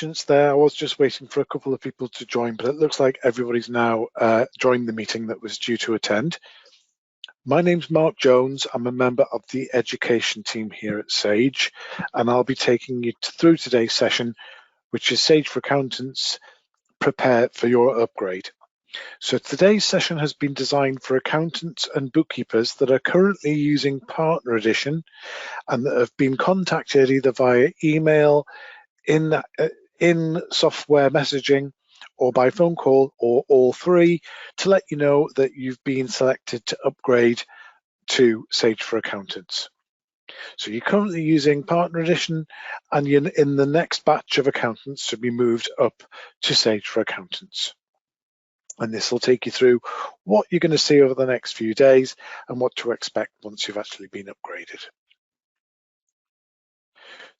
There, I was just waiting for a couple of people to join, but it looks like everybody's now joined the meeting that was due to attend. My name's Mark Jones. I'm a member of the education team here at Sage, and I'll be taking you through today's session, which is Sage for Accountants, Prepare for Your Upgrade. So today's session has been designed for accountants and bookkeepers that are currently using Partner Edition and that have been contacted either via email, in software messaging, or by phone call, or all three, to let you know that you've been selected to upgrade to Sage for Accountants. So you're currently using Partner Edition, and you're in the next batch of accountants to be moved up to Sage for Accountants. And this will take you through what you're going to see over the next few days and what to expect once you've actually been upgraded.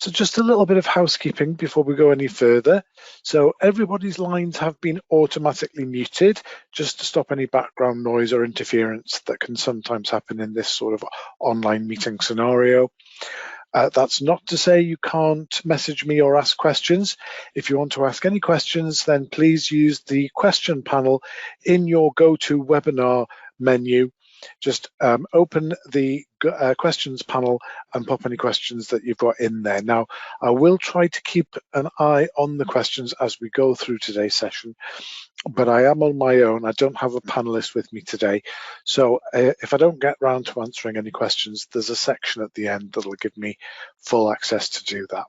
So just a little bit of housekeeping before we go any further. So everybody's lines have been automatically muted just to stop any background noise or interference that can sometimes happen in this sort of online meeting scenario. That's not to say you can't message me or ask questions. If you want to ask any questions, then please use the question panel in your GoToWebinar menu. Just open the questions panel and pop any questions that you've got in there. Now, I will try to keep an eye on the questions as we go through today's session, but I am on my own. I don't have a panelist with me today. So if I don't get round to answering any questions, there's a section at the end that'll give me full access to do that.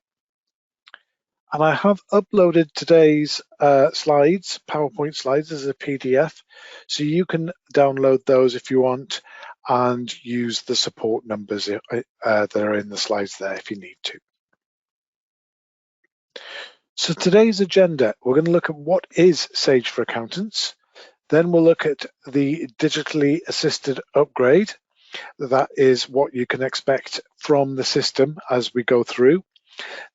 And I have uploaded today's slides, PowerPoint slides, as a PDF. So you can download those if you want and use the support numbers that are in the slides there if you need to. So today's agenda, we're going to look at what is Sage for Accountants. Then we'll look at the digitally assisted upgrade. That is what you can expect from the system as we go through.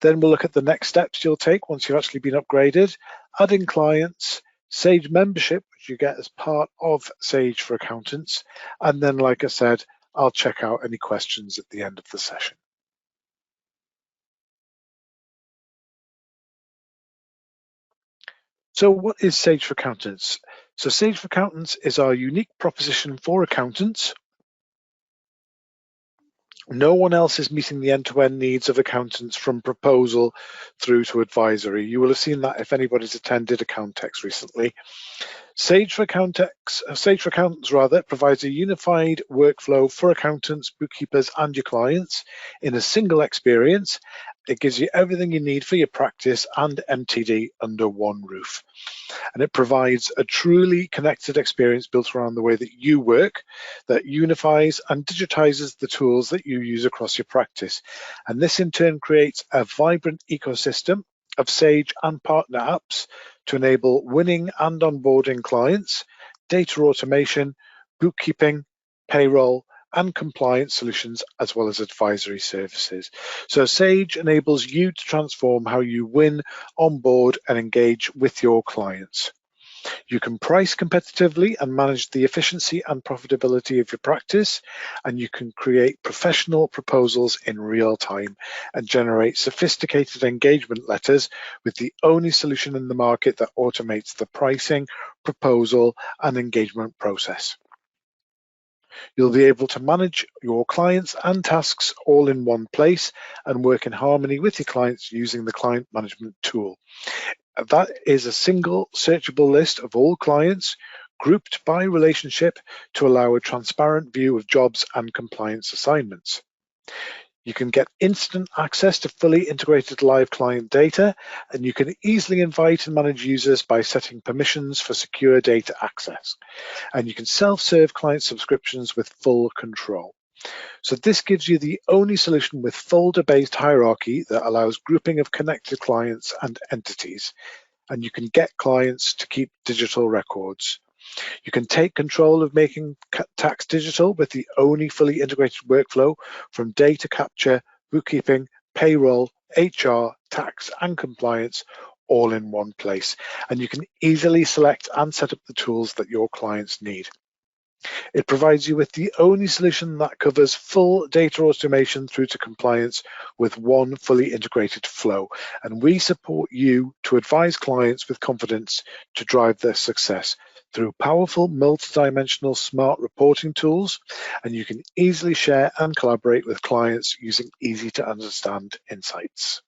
Then we'll look at the next steps you'll take once you've actually been upgraded, adding clients, Sage membership, which you get as part of Sage for Accountants. And then, like I said, I'll check out any questions at the end of the session. So what is Sage for Accountants? So Sage for Accountants is our unique proposition for accountants. No one else is meeting the end-to-end needs of accountants from proposal through to advisory. You will have seen that if anybody's attended Accountex recently. Sage for Accountants provides a unified workflow for accountants, bookkeepers, and your clients in a single experience. It gives you everything you need for your practice and MTD under one roof. And it provides a truly connected experience built around the way that you work, that unifies and digitizes the tools that you use across your practice. And this in turn creates a vibrant ecosystem of Sage and partner apps to enable winning and onboarding clients, data automation, bookkeeping, payroll, and compliance solutions, as well as advisory services. So Sage enables you to transform how you win, onboard, and engage with your clients. You can price competitively and manage the efficiency and profitability of your practice, and you can create professional proposals in real time and generate sophisticated engagement letters with the only solution in the market that automates the pricing, proposal, and engagement process. You'll be able to manage your clients and tasks all in one place and work in harmony with your clients using the client management tool. That is a single searchable list of all clients grouped by relationship to allow a transparent view of jobs and compliance assignments. You can get instant access to fully integrated live client data, and you can easily invite and manage users by setting permissions for secure data access. And you can self-serve client subscriptions with full control. So this gives you the only solution with folder-based hierarchy that allows grouping of connected clients and entities. And you can get clients to keep digital records. You can take control of making tax digital with the only fully integrated workflow from data capture, bookkeeping, payroll, HR, tax, and compliance all in one place. And you can easily select and set up the tools that your clients need. It provides you with the only solution that covers full data automation through to compliance with one fully integrated flow. And we support you to advise clients with confidence to drive their success through powerful multidimensional smart reporting tools. And you can easily share and collaborate with clients using easy to understand insights.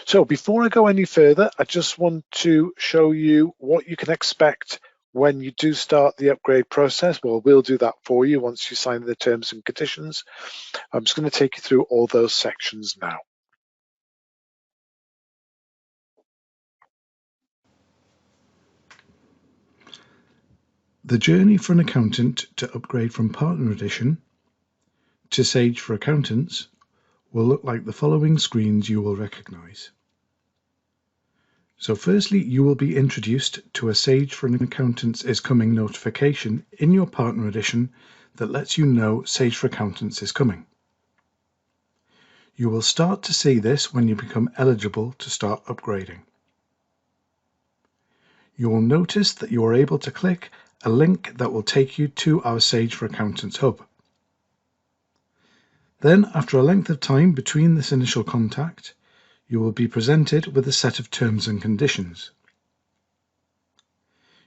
So before I go any further, I just want to show you what you can expect when you do start the upgrade process. Well, we'll do that for you once you sign the terms and conditions. I'm just going to take you through all those sections now. The journey for an accountant to upgrade from Partner Edition to Sage for Accountants will look like the following screens you will recognize. So firstly, you will be introduced to a Sage for Accountants is coming notification in your Partner Edition that lets you know Sage for Accountants is coming. You will start to see this when you become eligible to start upgrading. You will notice that you are able to click a link that will take you to our Sage for Accountants hub. Then, after a length of time between this initial contact, you will be presented with a set of terms and conditions.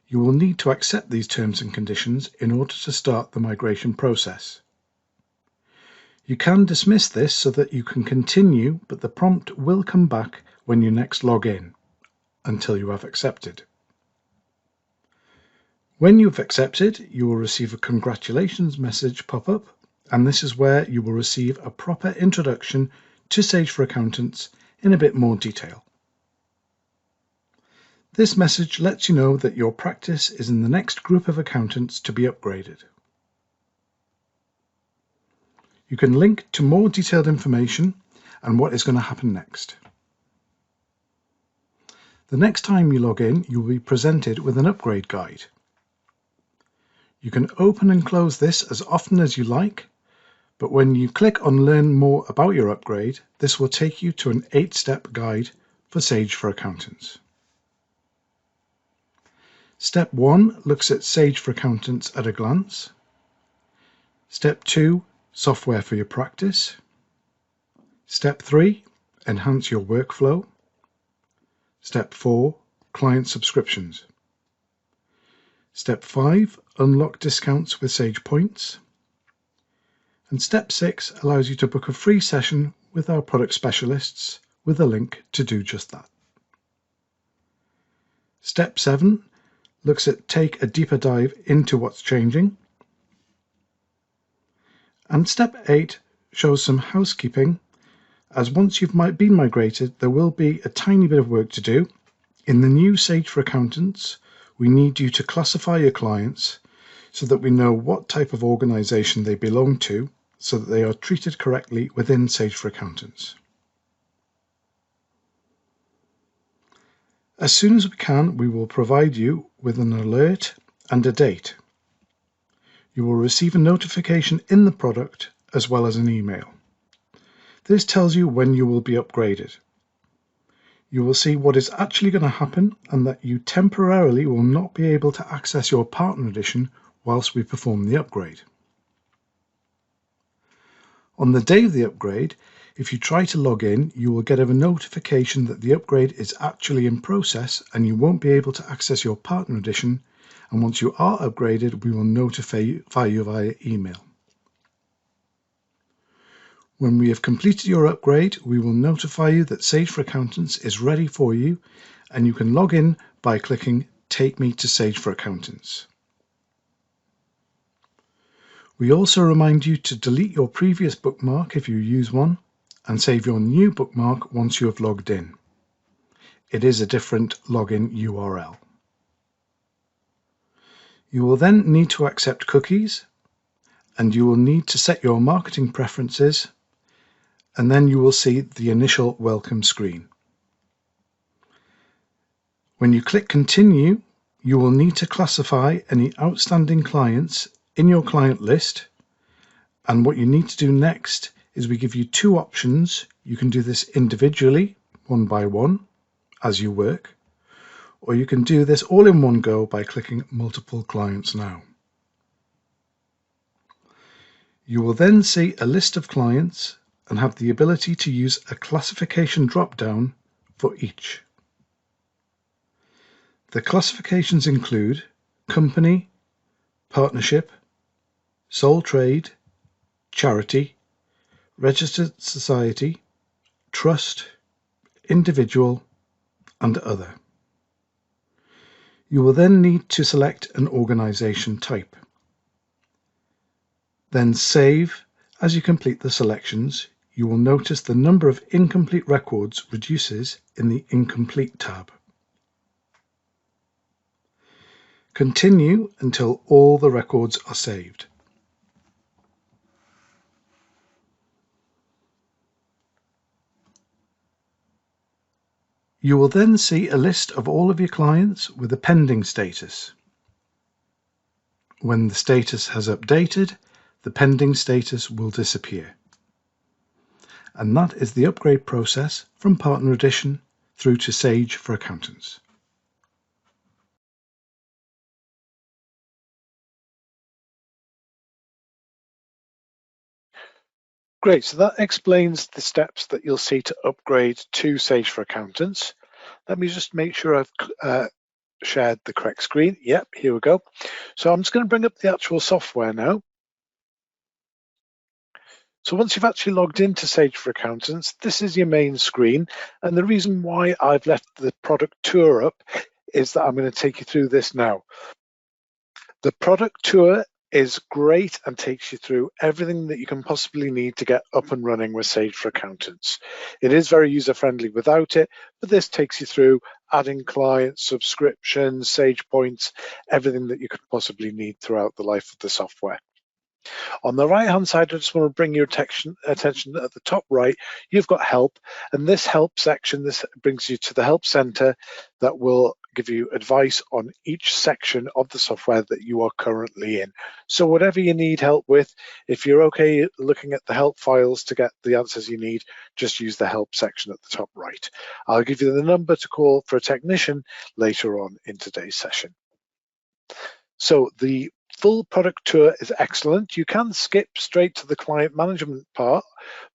You will need to accept these terms and conditions in order to start the migration process. You can dismiss this so that you can continue, but the prompt will come back when you next log in, until you have accepted. When you've accepted, you will receive a congratulations message pop up, and this is where you will receive a proper introduction to Sage for Accountants in a bit more detail. This message lets you know that your practice is in the next group of accountants to be upgraded. You can link to more detailed information and what is going to happen next. The next time you log in, you will be presented with an upgrade guide. You can open and close this as often as you like, but when you click on Learn More about your upgrade, this will take you to an 8-step guide for Sage for Accountants. Step 1 looks at Sage for Accountants at a glance. Step 2, software for your practice. Step 3, enhance your workflow. Step 4, client subscriptions. Step 5, unlock discounts with Sage Points. And Step 6 allows you to book a free session with our product specialists with a link to do just that. Step 7 looks at take a deeper dive into what's changing. And Step 8 shows some housekeeping, as once you've been migrated, there will be a tiny bit of work to do. In the new Sage for Accountants, we need you to classify your clients so that we know what type of organization they belong to, so that they are treated correctly within Sage for Accountants. As soon as we can, we will provide you with an alert and a date. You will receive a notification in the product as well as an email. This tells you when you will be upgraded. You will see what is actually going to happen and that you temporarily will not be able to access your Partner Edition whilst we perform the upgrade. On the day of the upgrade, if you try to log in, you will get a notification that the upgrade is actually in process and you won't be able to access your Partner Edition, and once you are upgraded, we will notify you via email. When we have completed your upgrade, we will notify you that Sage for Accountants is ready for you, and you can log in by clicking Take Me to Sage for Accountants. We also remind you to delete your previous bookmark if you use one, and save your new bookmark once you have logged in. It is a different login URL. You will then need to accept cookies, and you will need to set your marketing preferences, and then you will see the initial welcome screen. When you click Continue, you will need to classify any outstanding clients in your client list, and what you need to do next is we give you two options. You can do this individually, one by one, as you work, or you can do this all in one go by clicking Multiple Clients Now. You will then see a list of clients and have the ability to use a classification drop-down for each. The classifications include company, partnership, sole trade, charity, registered society, trust, individual, and other. You will then need to select an organization type. Then save. As you complete the selections, you will notice the number of incomplete records reduces in the Incomplete tab. Continue until all the records are saved. You will then see a list of all of your clients with a pending status. When the status has updated, the pending status will disappear. And that is the upgrade process from Partner Edition through to Sage for Accountants. Great, so that explains the steps that you'll see to upgrade to Sage for Accountants. Let me just make sure I've shared the correct screen. Yep, here we go. So I'm just going to bring up the actual software now. So once you've actually logged into Sage for Accountants, this is your main screen. And the reason why I've left the product tour up is that I'm going to take you through this now. The product tour is great and takes you through everything that you can possibly need to get up and running with Sage for Accountants. It is very user-friendly without it, but this takes you through adding clients, subscriptions, Sage points, everything that you could possibly need throughout the life of the software. On the right-hand side, I just want to bring your attention at the top right, you've got help, and this help section, this brings you to the help center that will give you advice on each section of the software that you are currently in. So whatever you need help with, if you're okay looking at the help files to get the answers you need, just use the help section at the top right. I'll give you the number to call for a technician later on in today's session. So the full product tour is excellent. You can skip straight to the client management part,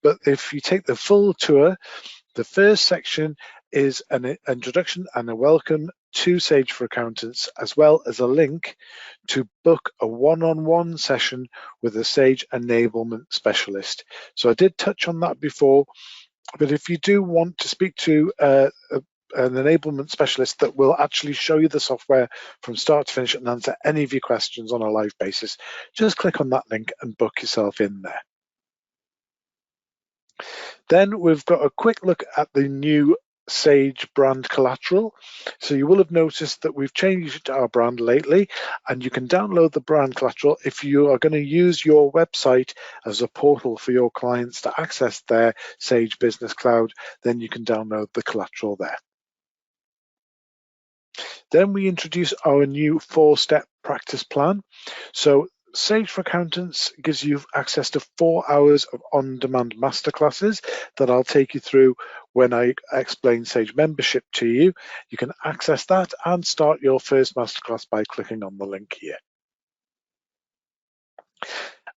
but if you take the full tour, the first section is an introduction and a welcome to Sage for Accountants, as well as a link to book a one-on-one session with a Sage enablement specialist. So I did touch on that before, but if you do want to speak to an enablement specialist that will actually show you the software from start to finish and answer any of your questions on a live basis, just click on that link and book yourself in there. Then we've got a quick look at the new Sage brand collateral. So you will have noticed that we've changed our brand lately, and you can download the brand collateral if you are going to use your website as a portal for your clients to access their Sage Business Cloud. Then you can download the collateral there. Then we introduce our new 4-step practice plan. So Sage for Accountants gives you access to 4 hours of on-demand masterclasses that I'll take you through when I explain Sage membership to you. You can access that and start your first masterclass by clicking on the link here.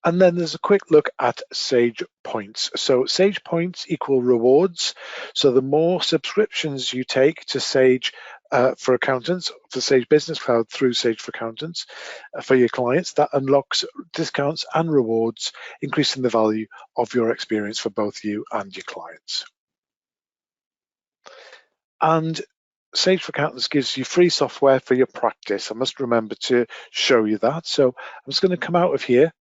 And then there's a quick look at Sage points. So Sage points equal rewards. So the more subscriptions you take to Sage for Accountants, for Sage Business Cloud through Sage for Accountants, for your clients, that unlocks discounts and rewards, increasing the value of your experience for both you and your clients. And Sage for Accountants gives you free software for your practice. I must remember to show you that. So I'm just going to come out of here.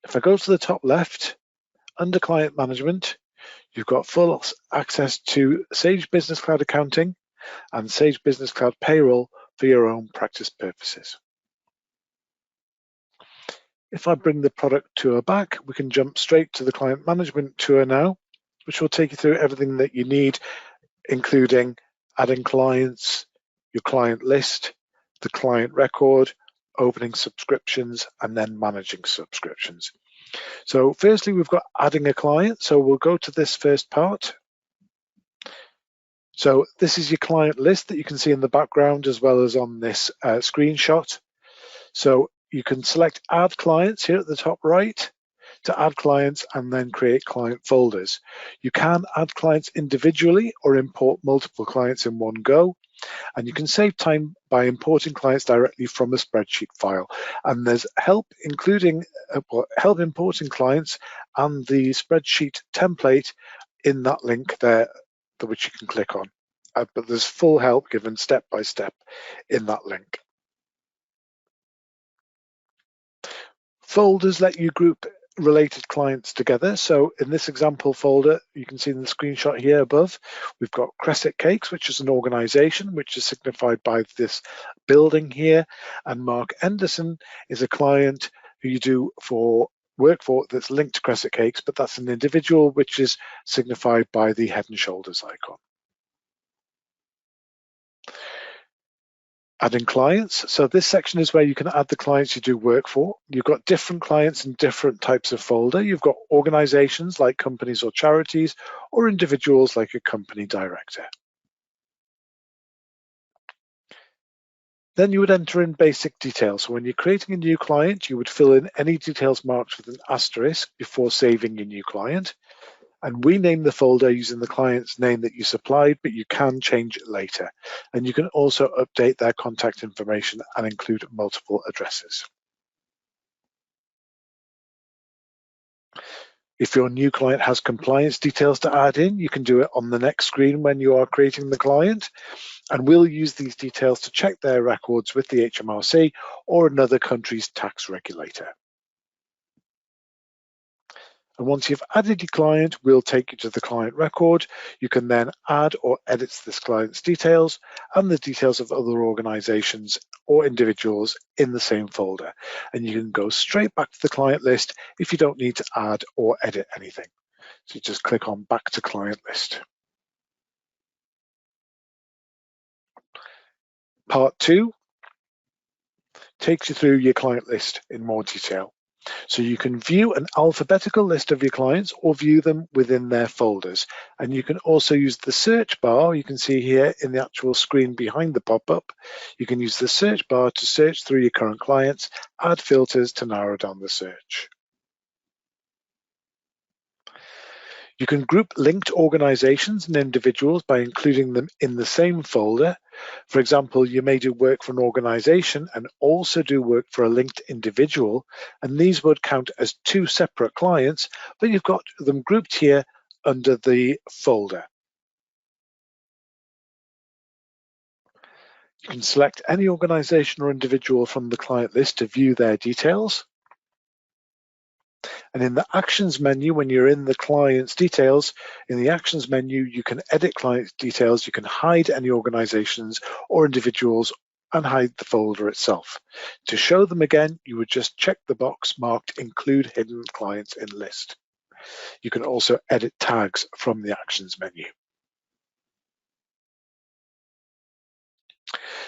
If I go to the top left, under Client Management, you've got full access to Sage Business Cloud Accounting and Sage Business Cloud Payroll for your own practice purposes. If I bring the product tour back, we can jump straight to the Client Management tour now, which will take you through everything that you need, including adding clients, your client list, the client record, opening subscriptions, and then managing subscriptions. So firstly, we've got adding a client. So we'll go to this first part. So this is your client list that you can see in the background as well as on this screenshot. So you can select add clients here at the top right to add clients and then create client folders. You can add clients individually or import multiple clients in one go. And you can save time by importing clients directly from a spreadsheet file. And there's help including help importing clients and the spreadsheet template in that link there, which you can click on. But there's full help given step by step in that link. Folders let you group related clients together. So in this example folder, you can see in the screenshot here above, we've got Cresset Cakes, which is an organization which is signified by this building here. And Mark Anderson is a client who you do work for that's linked to Cresset Cakes, but that's an individual which is signified by the Head and Shoulders icon. Adding clients. So this section is where you can add the clients you do work for. You've got different clients in different types of folder. You've got organizations like companies or charities, or individuals like a company director. Then you would enter in basic details. So when you're creating a new client, you would fill in any details marked with an asterisk before saving your new client. And rename the folder using the client's name that you supplied, but you can change it later. And you can also update their contact information and include multiple addresses. If your new client has compliance details to add in, you can do it on the next screen when you are creating the client. And we'll use these details to check their records with the HMRC or another country's tax regulator. And once you've added your client, we'll take you to the client record. You can then add or edit this client's details and the details of other organizations or individuals in the same folder. And you can go straight back to the client list if you don't need to add or edit anything. So you just click on back to client list. Part 2 takes you through your client list in more detail. So you can view an alphabetical list of your clients or view them within their folders. And you can also use the search bar you can see here in the actual screen behind the pop-up. You can use the search bar to search through your current clients, add filters to narrow down the search. You can group linked organizations and individuals by including them in the same folder. For example, you may do work for an organization and also do work for a linked individual, and these would count as two separate clients, but you've got them grouped here under the folder. You can select any organization or individual from the client list to view their details. And in the Actions menu, when you're in the client's details, in the Actions menu, you can edit client details, you can hide any organizations or individuals and hide the folder itself. To show them again, you would just check the box marked Include Hidden Clients in List. You can also edit tags from the Actions menu.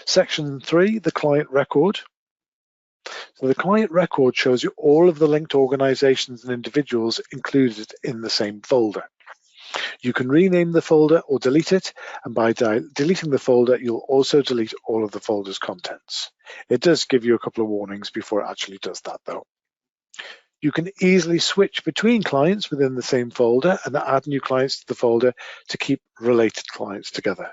Section 3, the client record. So the client record shows you all of the linked organizations and individuals included in the same folder. You can rename the folder or delete it, and by deleting the folder, you'll also delete all of the folder's contents. It does give you a couple of warnings before it actually does that though. You can easily switch between clients within the same folder and add new clients to the folder to keep related clients together.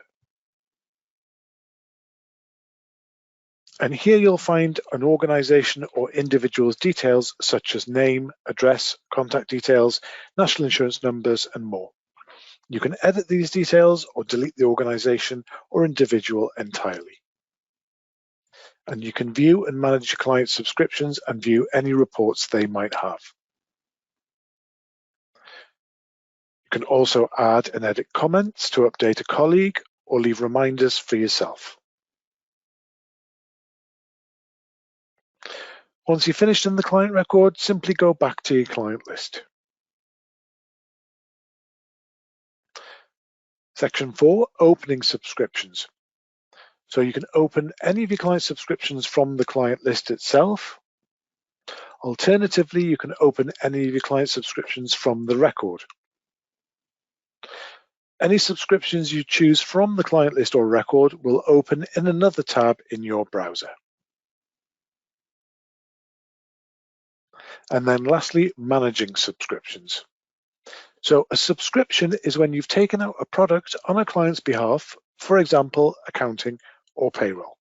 And here you'll find an organization or individual's details such as name, address, contact details, national insurance numbers, and more. You can edit these details or delete the organization or individual entirely. And you can view and manage your client subscriptions and view any reports they might have. You can also add and edit comments to update a colleague or leave reminders for yourself. Once you've finished in the client record, simply go back to your client list. Section 4, opening subscriptions. So you can open any of your client subscriptions from the client list itself. Alternatively, you can open any of your client subscriptions from the record. Any subscriptions you choose from the client list or record will open in another tab in your browser. And then lastly, managing subscriptions. So a subscription is when you've taken out a product on a client's behalf, for example, accounting or payroll.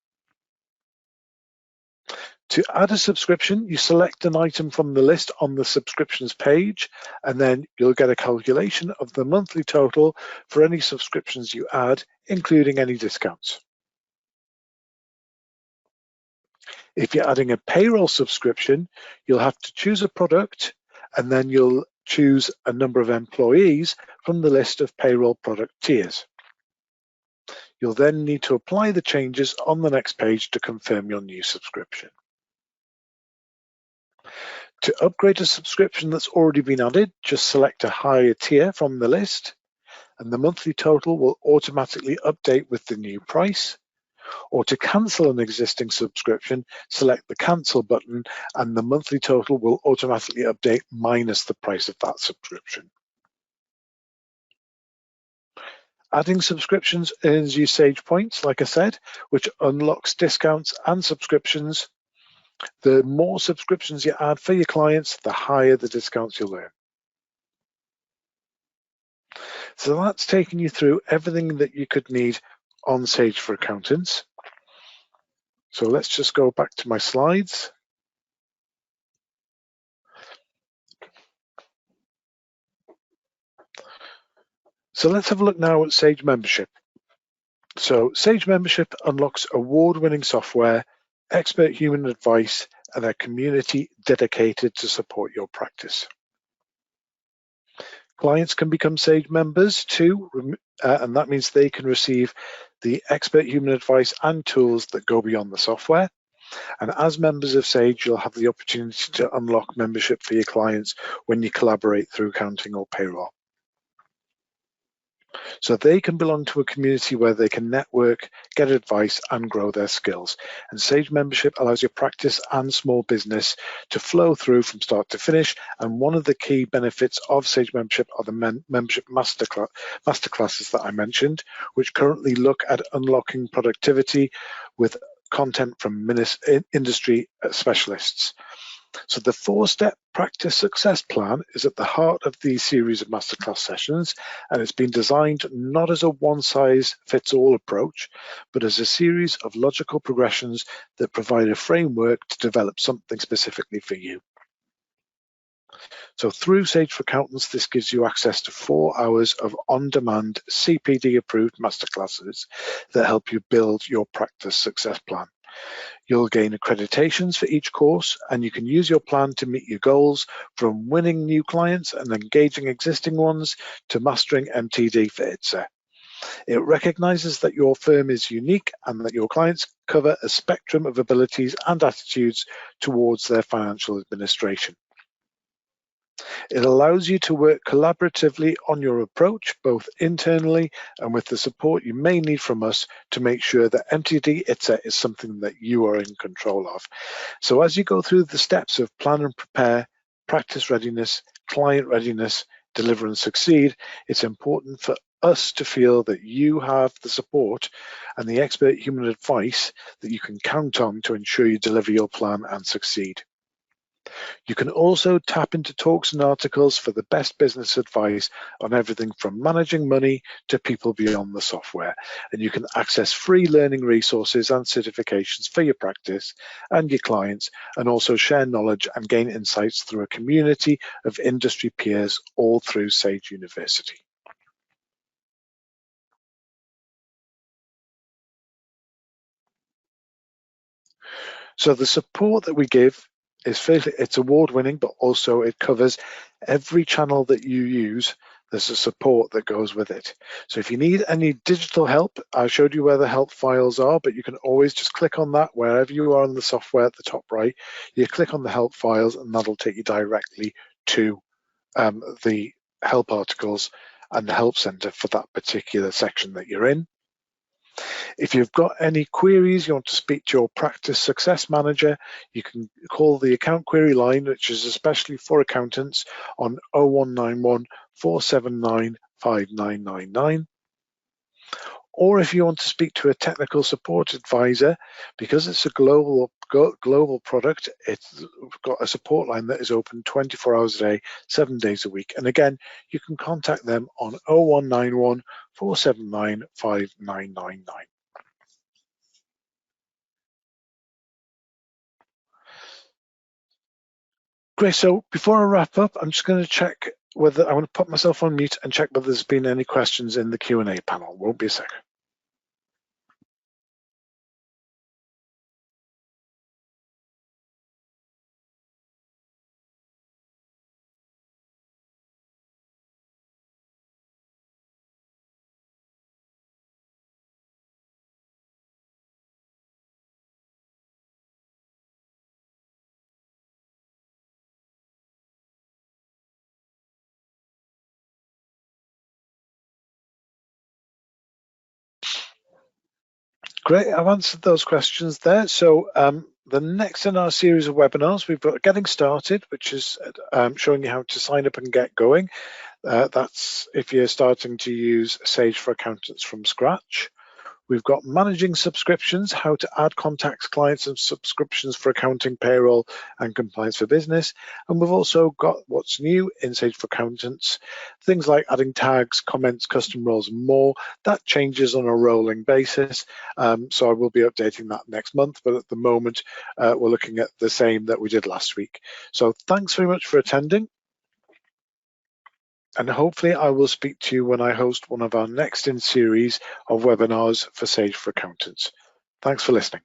To add a subscription, you select an item from the list on the subscriptions page, and then you'll get a calculation of the monthly total for any subscriptions you add, including any discounts. If you're adding a payroll subscription, you'll have to choose a product, and then you'll choose a number of employees from the list of payroll product tiers. You'll then need to apply the changes on the next page to confirm your new subscription. To upgrade a subscription that's already been added, just select a higher tier from the list, and the monthly total will automatically update with the new price. Or to cancel an existing subscription, select the cancel button, and the monthly total will automatically update minus the price of that subscription. Adding subscriptions earns you Sage points, like I said, which unlocks discounts and subscriptions. The more subscriptions you add for your clients, the higher the discounts you'll earn. So that's taken you through everything that you could need on Sage for Accountants. So let's just go back to my slides. So let's have a look now at Sage Membership. So Sage Membership unlocks award-winning software, expert human advice, and a community dedicated to support your practice. Clients can become Sage members too, and that means they can receive the expert human advice and tools that go beyond the software. And as members of Sage, you'll have the opportunity to unlock membership for your clients when you collaborate through accounting or payroll. So they can belong to a community where they can network, get advice, and grow their skills. And Sage Membership allows your practice and small business to flow through from start to finish. And one of the key benefits of Sage Membership are the membership masterclasses that I mentioned, which currently look at unlocking productivity with content from industry specialists. So the 4-step practice success plan is at the heart of these series of masterclass sessions, and it's been designed not as a one-size-fits-all approach, but as a series of logical progressions that provide a framework to develop something specifically for you. So through Sage for Accountants, this gives you access to 4 hours of on-demand CPD-approved masterclasses that help you build your practice success plan. You'll gain accreditations for each course, and you can use your plan to meet your goals, from winning new clients and engaging existing ones to mastering MTD for ITSA. It recognizes that your firm is unique and that your clients cover a spectrum of abilities and attitudes towards their financial administration. It allows you to work collaboratively on your approach, both internally and with the support you may need from us to make sure that MTD ITSA is something that you are in control of. So as you go through the steps of plan and prepare, practice readiness, client readiness, deliver and succeed, it's important for us to feel that you have the support and the expert human advice that you can count on to ensure you deliver your plan and succeed. You can also tap into talks and articles for the best business advice on everything from managing money to people beyond the software. And you can access free learning resources and certifications for your practice and your clients, and also share knowledge and gain insights through a community of industry peers all through Sage University. So the support that we give it's award-winning, but also it covers every channel that you use. There's a support that goes with it. So if you need any digital help, I showed you where the help files are, but you can always just click on that wherever you are in the software at the top right. You click on the help files and that'll take you directly to the help articles and the help center for that particular section that you're in. If you've got any queries, you want to speak to your practice success manager, you can call the account query line, which is especially for accountants, on 0191 479 5999. Or if you want to speak to a technical support advisor, because it's a global product, it's got a support line that is open 24 hours a day, 7 days a week. And again, you can contact them on 0191 479 5999. Great, so before I wrap up, I'm just going to check whether I want to put myself on mute and check whether there's been any questions in the Q&A panel. Won't be a second. Great, I've answered those questions there. So the next in our series of webinars, we've got Getting Started, which is showing you how to sign up and get going. That's if you're starting to use Sage for Accountants from scratch. We've got Managing Subscriptions, how to add contacts, clients and subscriptions for accounting, payroll and compliance for business. And we've also got what's new in Sage for Accountants, things like adding tags, comments, custom roles and more. That changes on a rolling basis. So I will be updating that next month, but at the moment we're looking at the same that we did last week. So thanks very much for attending. And hopefully I will speak to you when I host one of our next in series of webinars for Sage for Accountants. Thanks for listening.